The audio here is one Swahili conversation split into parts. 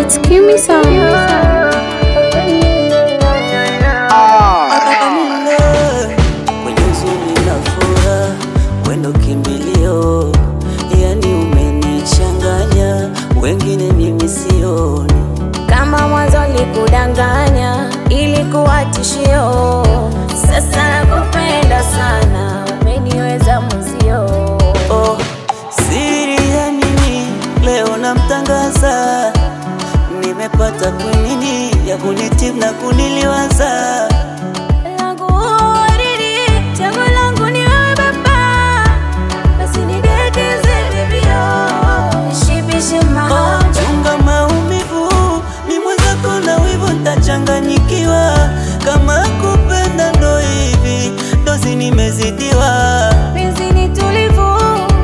It's Kimi Sound. Kwenye huzuni na furaha, wendo kimbilio, yani umenichanganya, wengine mimi sioni. Kama mwanzo nilikudanganya, ilikuwa tishio, sasa nakupenda sana, umeniweza muzio. Oh, siri ya nini leo namtangaza, nimepata kwenini ya kunitibu na kuniliwaza. Chunga maumivu, ni mwenzako na wivu nitachanganyikiwa. Kama kupenda ndo hivi, dozi nimezidiwa. Penzi ni tulivu,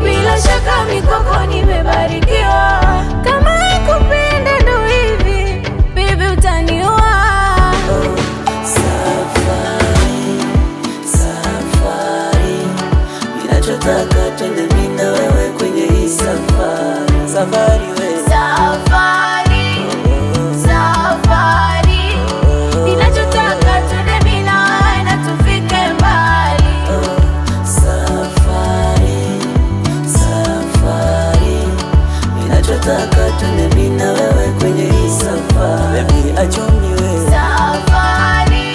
bila shaka mikoko nimebarikiwa. Kama kupenda ndo hivi, baby utaniua. Safari, ninachotaka twende mimi na wewe kwenye hii safari. Safari wewe, safari, ninachotaka twende mimi na wewe na tufike mbali. Safari, ninachotaka twende mimi na wewe kwenye hii safari. Baby achoni wewe, Safari,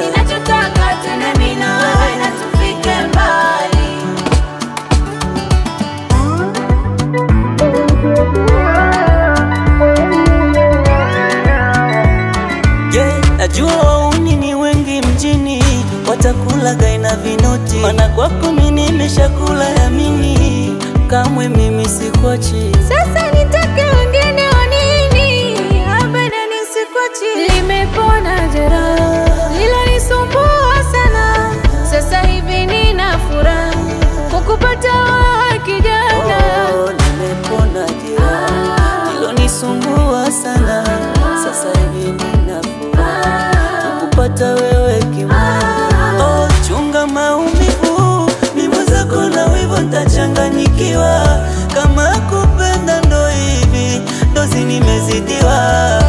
ninachotaka twende mimi na wewe na tufike mbali. najua wauni ni wengi mjini, watakula gaina vinoti, mana kwako mimi nimeshakula yamini, kamwe mimi sikuachi. Sasa nitake wengine wa nini? Abada nisikuachi. Limepona jeraha lilonisumbua sana, sasa hivi nina furaha kukupata wewe kijana. Nimepona jeraha lilonisumbua sana, sasa hivi nina furaha kukupata wewe kimwana. Chunga maumivu, ni mwenzako na wivu nitachanganyikiwa. Kama kupenda ndo hivi, dozi nimezidiwa.